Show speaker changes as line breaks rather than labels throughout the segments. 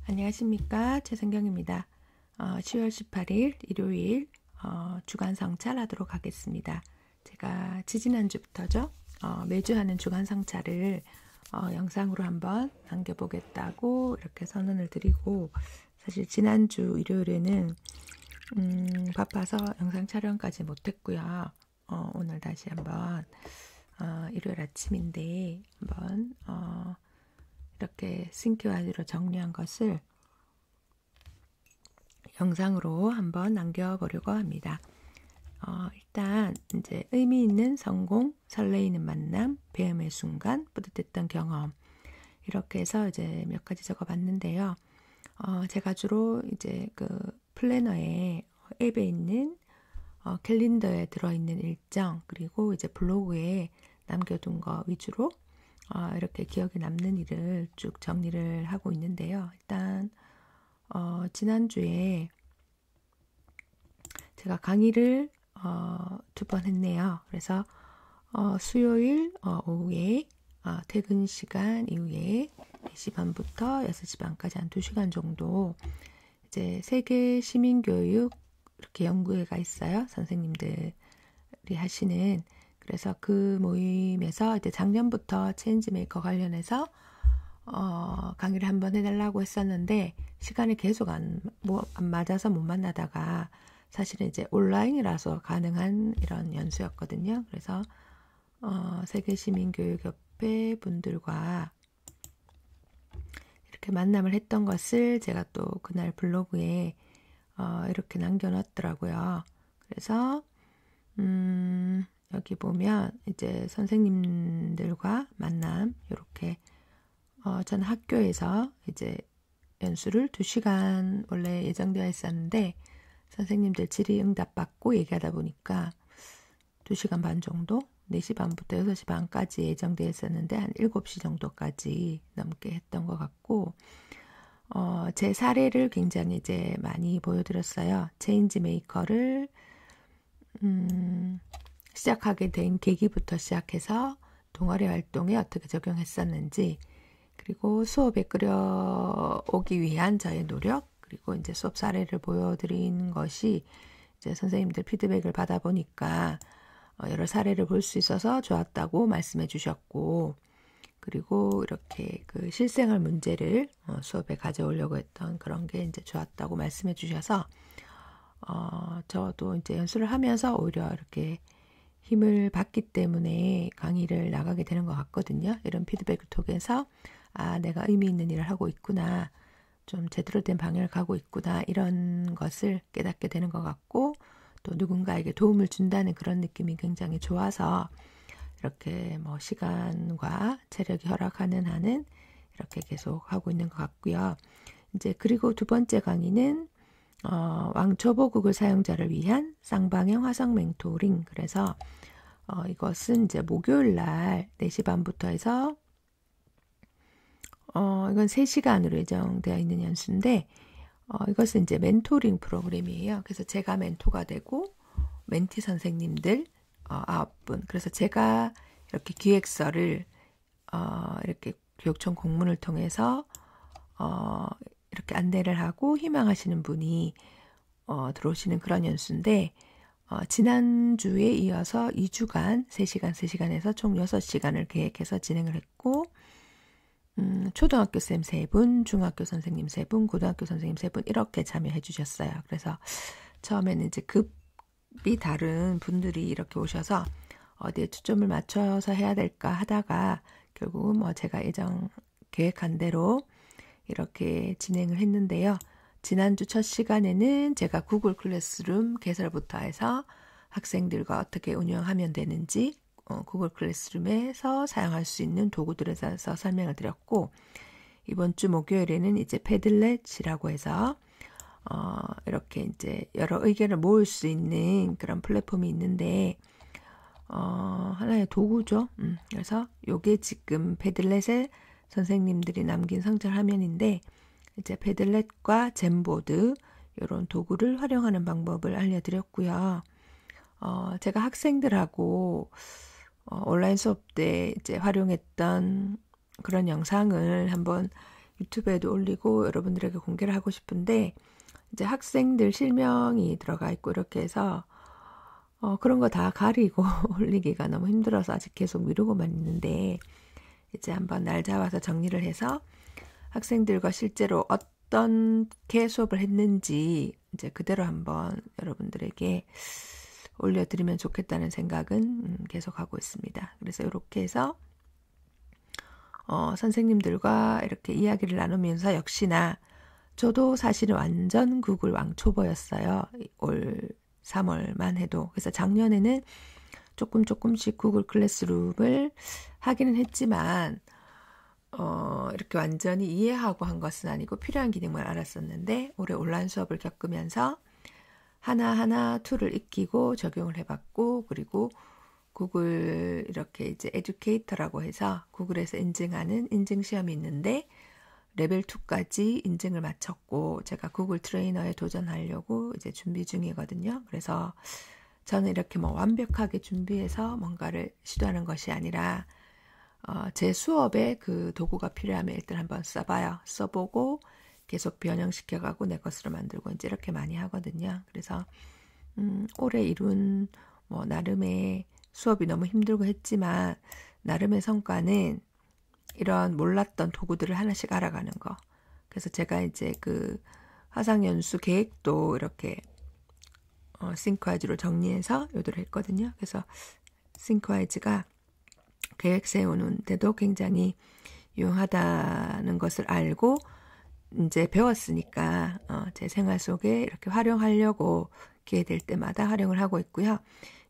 안녕하십니까, 최선경입니다. 10월 18일 일요일 주간 성찰하도록 하겠습니다. 제가 지지난주부터죠, 매주 하는 주간 성찰을 영상으로 한번 남겨보겠다고 이렇게 선언을 드리고, 사실 지난주 일요일에는 바빠서 영상 촬영까지 못했고요. 오늘 다시 한번 일요일 아침인데 한번 이렇게 싱크와드로 정리한 것을 영상으로 한번 남겨보려고 합니다. 일단 이제 의미 있는 성공, 설레이는 만남, 배움의 순간, 뿌듯했던 경험, 이렇게 해서 이제 몇 가지 적어봤는데요. 제가 주로 이제 그 플래너에 앱에 있는 캘린더에 들어있는 일정, 그리고 이제 블로그에 남겨둔 거 위주로 이렇게 기억에 남는 일을 쭉 정리를 하고 있는데요. 일단 지난주에 제가 강의를 2번 했네요. 그래서 수요일 오후에 퇴근 시간 이후에 4시 반부터 6시 반까지 한 2시간 정도 이제 세계 시민교육 이렇게 연구회가 있어요. 선생님들이 하시는. 그래서 그 모임에서 이제 작년부터 체인지메이커 관련해서 강의를 한번 해달라고 했었는데 시간이 계속 안 맞아서 못 만나다가, 사실은 이제 온라인이라서 가능한 이런 연수였거든요. 그래서 세계시민교육협회 분들과 이렇게 만남을 했던 것을 제가 또 그날 블로그에 이렇게 남겨놨더라고요. 그래서 여기 보면 이제 선생님들과 만남, 이렇게 저는 학교에서 이제 연수를 2시간 원래 예정되어 있었는데 선생님들 질의응답 받고 얘기하다 보니까 2시간 반 정도, 4시 반부터 6시 반까지 예정되어 있었는데 한 7시 정도까지 넘게 했던 것 같고, 제 사례를 굉장히 이제 많이 보여드렸어요. 체인지 메이커를 시작하게 된 계기부터 시작해서 동아리 활동에 어떻게 적용했었는지, 그리고 수업에 끌어오기 위한 저의 노력, 그리고 이제 수업 사례를 보여드린 것이 이제 선생님들 피드백을 받아보니까 여러 사례를 볼 수 있어서 좋았다고 말씀해 주셨고, 그리고 이렇게 그 실생활 문제를 수업에 가져오려고 했던 그런 게 이제 좋았다고 말씀해 주셔서 저도 이제 연수를 하면서 오히려 이렇게 힘을 받기 때문에 강의를 나가게 되는 것 같거든요. 이런 피드백을 통해서 내가 의미 있는 일을 하고 있구나, 좀 제대로 된 방향을 가고 있구나, 이런 것을 깨닫게 되는 것 같고, 또 누군가에게 도움을 준다는 그런 느낌이 굉장히 좋아서 이렇게 뭐 시간과 체력이 허락하는 한은 이렇게 계속 하고 있는 것 같고요. 이제 그리고 두 번째 강의는 왕초보 구글 사용자를 위한 쌍방향 화상 멘토링. 그래서 이것은 이제 목요일 날 4시 반부터 해서 이건 3시간으로 예정되어 있는 연수인데 이것은 이제 멘토링 프로그램이에요. 그래서 제가 멘토가 되고 멘티 선생님들 9분. 그래서 제가 이렇게 기획서를 이렇게 교육청 공문을 통해서 이렇게 안내를 하고 희망하시는 분이 들어오시는 그런 연수인데, 지난주에 이어서 2주간 3시간, 3시간에서 총 6시간을 계획해서 진행을 했고, 초등학교 쌤 3분, 중학교 선생님 3분, 고등학교 선생님 3분 이렇게 참여해 주셨어요. 그래서 처음에는 이제 급이 다른 분들이 이렇게 오셔서 어디에 초점을 맞춰서 해야 될까 하다가 결국은 뭐 제가 예정 계획한 대로 이렇게 진행을 했는데요. 지난주 첫 시간에는 제가 구글 클래스룸 개설부터 해서 학생들과 어떻게 운영하면 되는지 구글 클래스룸에서 사용할 수 있는 도구들에 대해서 설명을 드렸고, 이번 주 목요일에는 이제 패들렛이라고 해서 이렇게 이제 여러 의견을 모을 수 있는 그런 플랫폼이 있는데 하나의 도구죠. 그래서 요게 지금 패들렛에 선생님들이 남긴 성찰 화면인데, 이제 패들렛과 젠보드 이런 도구를 활용하는 방법을 알려드렸고요. 제가 학생들하고 온라인 수업 때 이제 활용했던 그런 영상을 한번 유튜브에도 올리고 여러분들에게 공개를 하고 싶은데 이제 학생들 실명이 들어가 있고 이렇게 해서 그런 거 다 가리고 올리기가 너무 힘들어서 아직 계속 미루고만 있는데 이제 한번 날 잡아서 정리를 해서 학생들과 실제로 어떻게 수업을 했는지 이제 그대로 한번 여러분들에게 올려드리면 좋겠다는 생각은 계속 하고 있습니다. 그래서 이렇게 해서 선생님들과 이렇게 이야기를 나누면서 역시나 저도 사실은 완전 구글 왕초보였어요. 올 3월만 해도. 그래서 작년에는 조금씩 구글 클래스룸을 하기는 했지만 이렇게 완전히 이해하고 한 것은 아니고 필요한 기능만 알았었는데 올해 온라인 수업을 겪으면서 하나하나 툴을 익히고 적용을 해봤고 그리고 구글 이렇게 이제 에듀케이터라고 해서 구글에서 인증하는 인증 시험이 있는데 레벨 2까지 인증을 마쳤고 제가 구글 트레이너에 도전하려고 이제 준비 중이거든요. 그래서 저는 이렇게 뭐 완벽하게 준비해서 뭔가를 시도하는 것이 아니라 제 수업에 그 도구가 필요하면 일단 한번 써봐요. 써보고 계속 변형시켜가고 내 것으로 만들고 이제 이렇게 많이 하거든요. 그래서 올해 이룬 뭐 나름의 수업이 너무 힘들고 했지만 나름의 성과는 이런 몰랐던 도구들을 하나씩 알아가는 거. 그래서 제가 이제 그 화상연수 계획도 이렇게 싱크와이즈로 정리해서 요도를 했거든요. 그래서 싱크와이즈가 계획 세우는데도 굉장히 유용하다는 것을 알고 이제 배웠으니까 제 생활 속에 이렇게 활용하려고 기회 될 때마다 활용을 하고 있고요.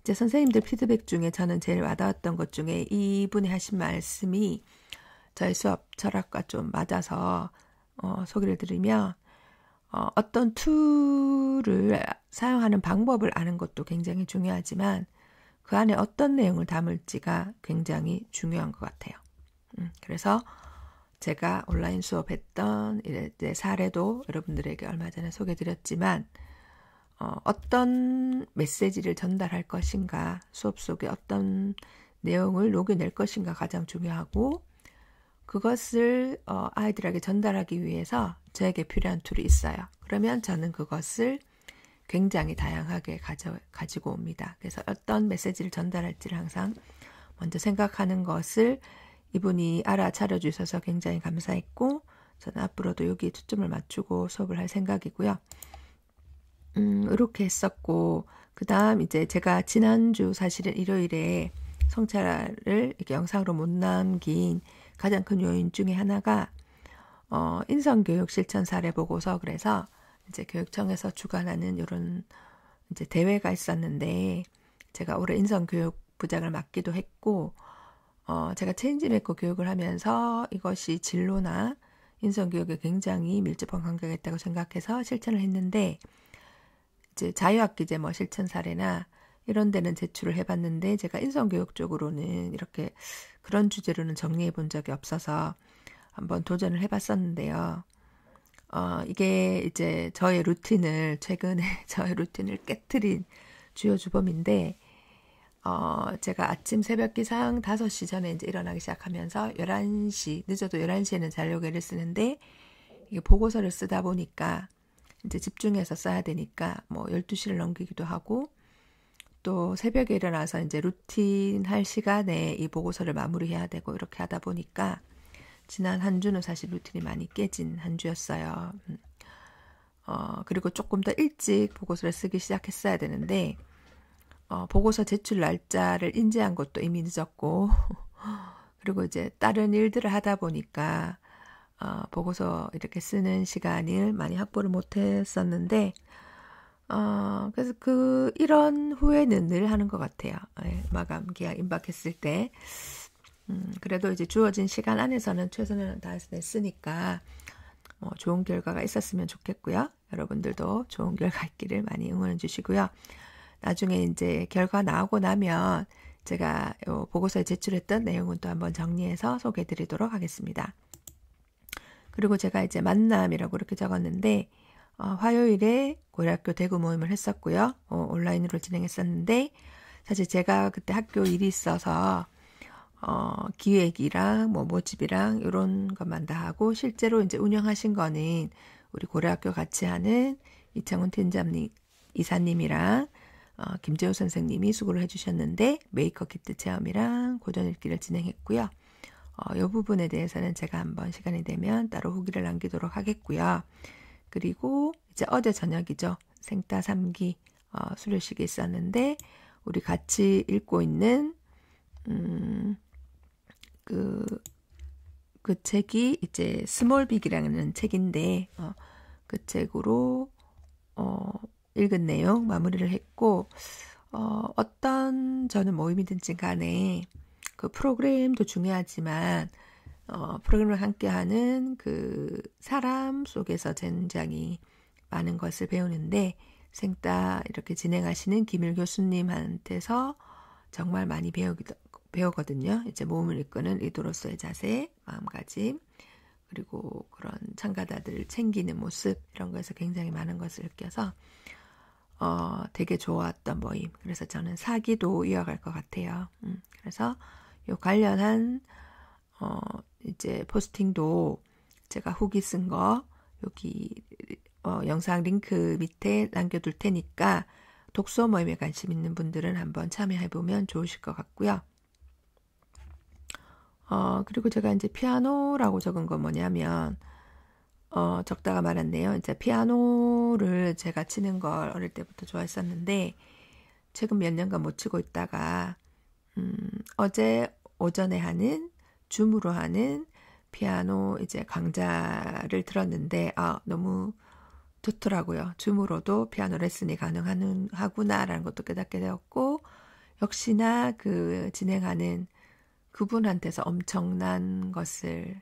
이제 선생님들 피드백 중에 저는 제일 와닿았던 것 중에 이분이 하신 말씀이 저의 수업 철학과 좀 맞아서 소개를 드리면 어떤 툴을 사용하는 방법을 아는 것도 굉장히 중요하지만 그 안에 어떤 내용을 담을지가 굉장히 중요한 것 같아요. 그래서 제가 온라인 수업했던 이제 사례도 여러분들에게 얼마 전에 소개드렸지만 어떤 메시지를 전달할 것인가, 수업 속에 어떤 내용을 녹여낼 것인가 가장 중요하고 그것을 아이들에게 전달하기 위해서 저에게 필요한 툴이 있어요. 그러면 저는 그것을 굉장히 다양하게 가지고 옵니다. 그래서 어떤 메시지를 전달할지를 항상 먼저 생각하는 것을 이분이 알아차려 주셔서 굉장히 감사했고 저는 앞으로도 여기에 초점을 맞추고 수업을 할 생각이고요. 이렇게 했었고 그 다음 이제 제가 지난주 사실은 일요일에 성찰을 이렇게 영상으로 못 남긴 가장 큰 요인 중에 하나가 인성교육 실천 사례 보고서 그래서 이제 교육청에서 주관하는 이런 이제 대회가 있었는데 제가 올해 인성교육 부장을 맡기도 했고 제가 체인지메이커 교육을 하면서 이것이 진로나 인성교육에 굉장히 밀접한 관계가 있다고 생각해서 실천을 했는데 이제 자유학기제 뭐 실천 사례나 이런 데는 제출을 해봤는데 제가 인성교육 쪽으로는 이렇게 그런 주제로는 정리해 본 적이 없어서 한번 도전을 해봤었는데요. 이게 이제 최근에 저의 루틴을 깨트린 주요 주범인데 제가 아침 새벽 기상 5시 전에 이제 일어나기 시작하면서 11시, 늦어도 11시에는 자려고 애를 쓰는데 이게 보고서를 쓰다 보니까 이제 집중해서 써야 되니까 뭐 12시를 넘기기도 하고 또 새벽에 일어나서 이제 루틴 할 시간에 이 보고서를 마무리해야 되고 이렇게 하다 보니까 지난 한 주는 사실 루틴이 많이 깨진 한 주였어요. 그리고 조금 더 일찍 보고서를 쓰기 시작했어야 되는데 보고서 제출 날짜를 인지한 것도 이미 늦었고 그리고 이제 다른 일들을 하다 보니까 보고서 이렇게 쓰는 시간을 많이 확보를 못했었는데 그래서 이런 후회는 늘 하는 것 같아요. 마감 기한 임박했을 때 그래도 이제 주어진 시간 안에서는 최선을 다해서 냈으니까 좋은 결과가 있었으면 좋겠고요. 여러분들도 좋은 결과 있기를 많이 응원해 주시고요. 나중에 이제 결과 나오고 나면 제가 요 보고서에 제출했던 내용은 또 한번 정리해서 소개해 드리도록 하겠습니다. 그리고 제가 이제 만남이라고 이렇게 적었는데 화요일에 고려학교 대구 모임을 했었고요. 온라인으로 진행했었는데 사실 제가 그때 학교 일이 있어서 기획이랑 뭐 모집이랑 이런 것만 다 하고 실제로 이제 운영하신 거는 우리 고려학교 같이 하는 이창훈 팀장님 이사님이랑 김재호 선생님이 수고를 해주셨는데 메이크업 키트 체험이랑 고전 읽기를 진행했고요. 이 부분에 대해서는 제가 한번 시간이 되면 따로 후기를 남기도록 하겠고요. 그리고 이제 어제 저녁이죠. 생따 3기 수료식이 있었는데 우리 같이 읽고 있는 그 책이 이제 스몰빅이라는 책인데 그 책으로 읽은 내용 마무리를 했고 어떤 저는 모임이든지 간에 그 프로그램도 중요하지만 프로그램을 함께하는 그 사람 속에서 굉장히 많은 것을 배우는데 생따 이렇게 진행하시는 김일 교수님한테서 정말 많이 배우거든요. 이제 모험을 이끄는 리더로서의 자세, 마음가짐, 그리고 그런 참가자들을 챙기는 모습 이런 거에서 굉장히 많은 것을 느껴서 되게 좋았던 모임. 그래서 저는 4기도 이어갈 것 같아요. 그래서 요 관련한 이제 포스팅도 제가 후기 쓴 거 여기 영상 링크 밑에 남겨둘 테니까 독서 모임에 관심 있는 분들은 한번 참여해보면 좋으실 것 같고요. 그리고 제가 이제 피아노라고 적은 건 뭐냐면, 적다가 말았네요. 이제 피아노를 제가 치는 걸 어릴 때부터 좋아했었는데, 최근 몇 년간 못 치고 있다가, 어제 오전에 하는, 줌으로 하는 피아노 이제 강좌를 들었는데, 너무 좋더라고요. 줌으로도 피아노 레슨이 가능하구나라는 것도 깨닫게 되었고, 역시나 그 진행하는 그분한테서 엄청난 것을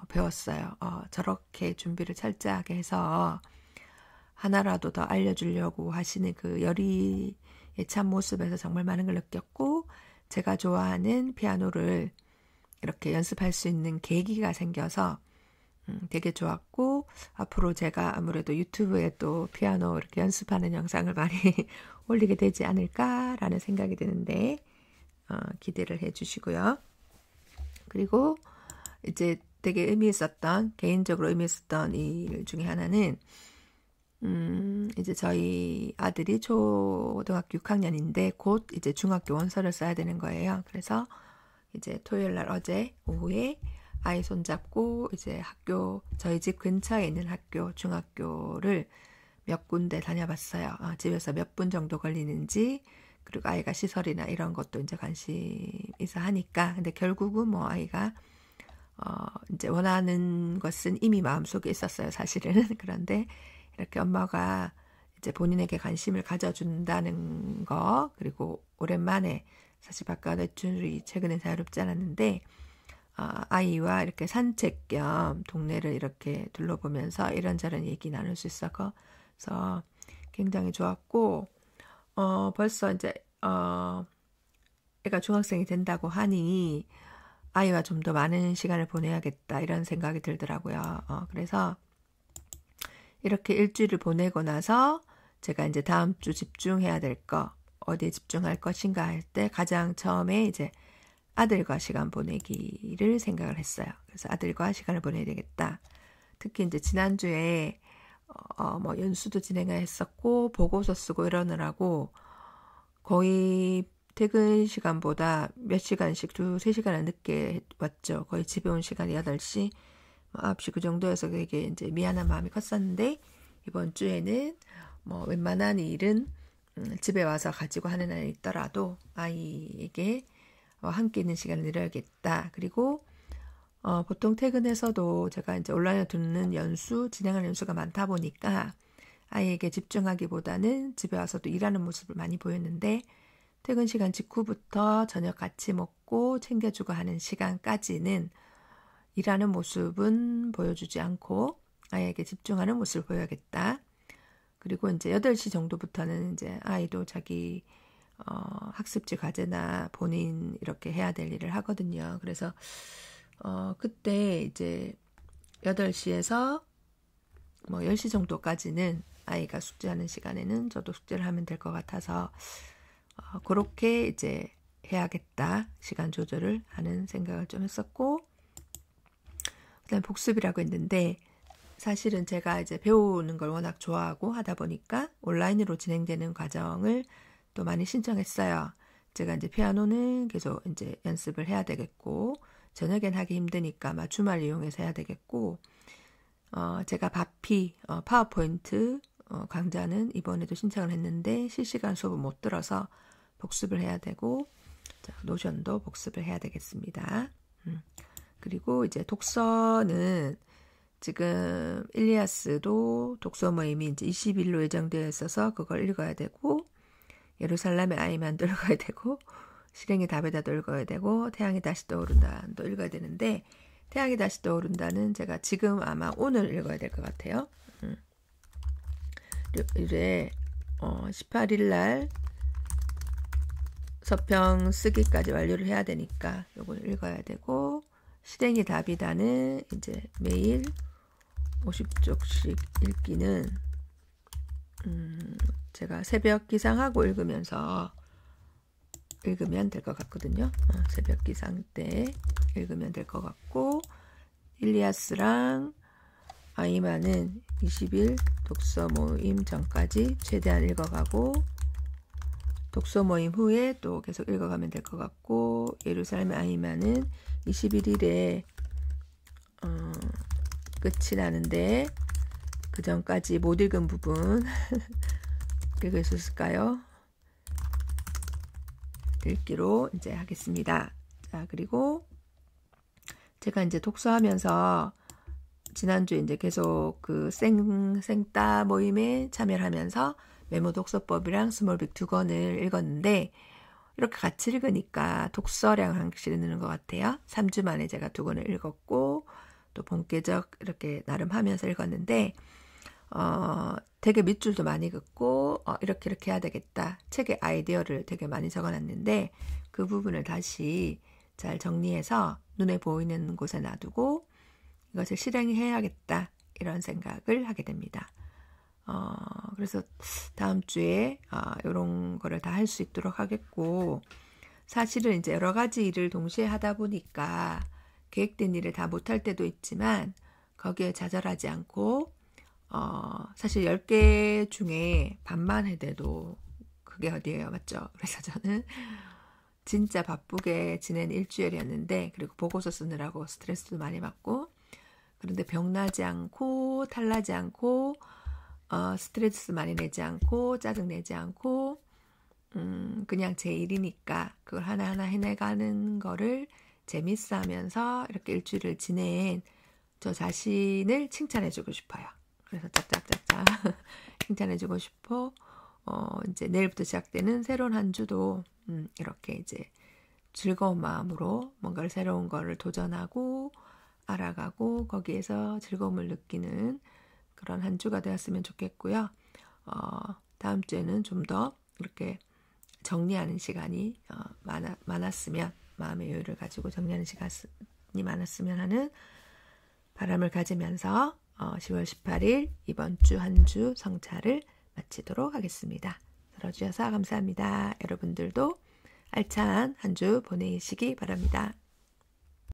배웠어요. 저렇게 준비를 철저하게 해서 하나라도 더 알려주려고 하시는 그 열의의 참 모습에서 정말 많은 걸 느꼈고 제가 좋아하는 피아노를 이렇게 연습할 수 있는 계기가 생겨서 되게 좋았고 앞으로 제가 아무래도 유튜브에 또 피아노 이렇게 연습하는 영상을 많이 올리게 되지 않을까라는 생각이 드는데 기대를 해주시고요. 그리고 이제 되게 개인적으로 의미 있었던 일 중에 하나는, 이제 저희 아들이 초등학교 6학년인데 곧 이제 중학교 원서를 써야 되는 거예요. 그래서 이제 토요일 날 어제 오후에 아이 손잡고 이제 저희 집 근처에 있는 중학교를 몇 군데 다녀봤어요. 집에서 몇 분 정도 걸리는지, 그리고 아이가 시설이나 이런 것도 이제 관심 있어 하니까. 근데 결국은 뭐 아이가, 이제 원하는 것은 이미 마음속에 있었어요, 사실은. 그런데 이렇게 엄마가 이제 본인에게 관심을 가져준다는 거, 그리고 오랜만에 사실 바깥 외출이 최근에 자유롭지 않았는데, 아이와 이렇게 산책 겸 동네를 이렇게 둘러보면서 이런저런 얘기 나눌 수 있어서 굉장히 좋았고, 벌써 이제, 애가 중학생이 된다고 하니, 아이와 좀 더 많은 시간을 보내야겠다, 이런 생각이 들더라고요. 그래서, 이렇게 일주일을 보내고 나서, 제가 이제 다음 주 집중해야 될 거, 어디에 집중할 것인가 할 때, 가장 처음에 이제 아들과 시간 보내기를 생각을 했어요. 그래서 아들과 시간을 보내야 되겠다. 특히 이제 지난주에, 뭐 연수도 진행했었고 보고서 쓰고 이러느라고 거의 퇴근 시간보다 몇 시간씩 2-3시간을 늦게 왔죠. 거의 집에 온 시간이 8시, 9시 그 정도여서 되게 이제 미안한 마음이 컸었는데 이번 주에는 뭐 웬만한 일은 집에 와서 가지고 하는 날이 있더라도 아이에게 함께 있는 시간을 늘려야겠다. 그리고 보통 퇴근해서도 제가 이제 온라인으로 듣는 진행하는 연수가 많다 보니까 아이에게 집중하기보다는 집에 와서도 일하는 모습을 많이 보였는데 퇴근 시간 직후부터 저녁 같이 먹고 챙겨주고 하는 시간까지는 일하는 모습은 보여주지 않고 아이에게 집중하는 모습을 보여야겠다. 그리고 이제 8시 정도부터는 이제 아이도 자기 학습지 과제나 본인 이렇게 해야 될 일을 하거든요. 그래서 그때 이제 8시에서 뭐 10시 정도까지는 아이가 숙제하는 시간에는 저도 숙제를 하면 될 것 같아서 그렇게 이제 해야겠다. 시간 조절을 하는 생각을 좀 했었고, 그다음 복습이라고 했는데, 사실은 제가 이제 배우는 걸 워낙 좋아하고 하다 보니까 온라인으로 진행되는 과정을 또 많이 신청했어요. 제가 이제 피아노는 계속 이제 연습을 해야 되겠고, 저녁엔 하기 힘드니까 막 주말 이용해서 해야 되겠고, 제가 바피, 파워포인트 강좌는 이번에도 신청을 했는데 실시간 수업은 못 들어서 복습을 해야 되고, 자, 노션도 복습을 해야 되겠습니다. 그리고 이제 독서는 지금 일리아스도 독서 모임이 이제 20일로 예정되어 있어서 그걸 읽어야 되고, 예루살렘의 아이만도 읽어야 되고, 실행의 답에다도 읽어야 되고, 태양이 다시 떠오른다도 읽어야 되는데, 태양이 다시 떠오른다는 제가 지금 아마 오늘 읽어야 될 것 같아요. 이래 18일 날 서평 쓰기까지 완료를 해야 되니까 요걸 읽어야 되고, 실행의 답이다는 이제 매일 50쪽씩 읽기는 제가 새벽 기상하고 읽으면서 읽으면 될 것 같거든요. 새벽 기상 때 읽으면 될 것 같고, 일리아스랑 아이마는 20일 독서 모임 전까지 최대한 읽어가고, 독서 모임 후에 또 계속 읽어가면 될 것 같고, 예루살렘 아이마는 21일에 끝이 나는데 그 전까지 못 읽은 부분 읽을 수 있을까요? 읽기로 이제 하겠습니다. 자, 그리고 제가 이제 독서하면서 지난주에 이제 계속 그 생따 모임에 참여를 하면서 메모 독서법이랑 스몰빅 2권을 읽었는데, 이렇게 같이 읽으니까 독서량을 확실히 느는 것 같아요. 3주 만에 제가 2권을 읽었고, 또 본계적 이렇게 나름 하면서 읽었는데, 되게 밑줄도 많이 긋고, 이렇게 해야 되겠다. 책의 아이디어를 되게 많이 적어놨는데, 그 부분을 다시 잘 정리해서 눈에 보이는 곳에 놔두고, 이것을 실행해야겠다. 이런 생각을 하게 됩니다. 그래서 다음 주에 이런 거를 다 할 수 있도록 하겠고, 사실은 이제 여러 가지 일을 동시에 하다 보니까 계획된 일을 다 못할 때도 있지만, 거기에 좌절하지 않고, 사실 10개 중에 반만 해도 그게 어디예요, 맞죠? 그래서 저는 진짜 바쁘게 지낸 일주일이었는데, 그리고 보고서 쓰느라고 스트레스도 많이 받고, 그런데 병나지 않고 탈나지 않고 스트레스 많이 내지 않고 짜증 내지 않고 그냥 제 일이니까 그걸 하나하나 해내가는 거를 재밌어 하면서 이렇게 일주일을 지낸 저 자신을 칭찬해주고 싶어요. 그래서 짝짝짝짝 칭찬해주고 싶어. 이제 내일부터 시작되는 새로운 한 주도 이렇게 이제 즐거운 마음으로 뭔가를 새로운 거를 도전하고 알아가고 거기에서 즐거움을 느끼는 그런 한 주가 되었으면 좋겠고요. 다음 주에는 좀 더 이렇게 정리하는 시간이 많았으면, 마음의 여유를 가지고 정리하는 시간이 많았으면 하는 바람을 가지면서 10월 18일 이번 주 한 주 성찰을 마치도록 하겠습니다. 들어주셔서 감사합니다. 여러분들도 알찬 한 주 보내시기 바랍니다.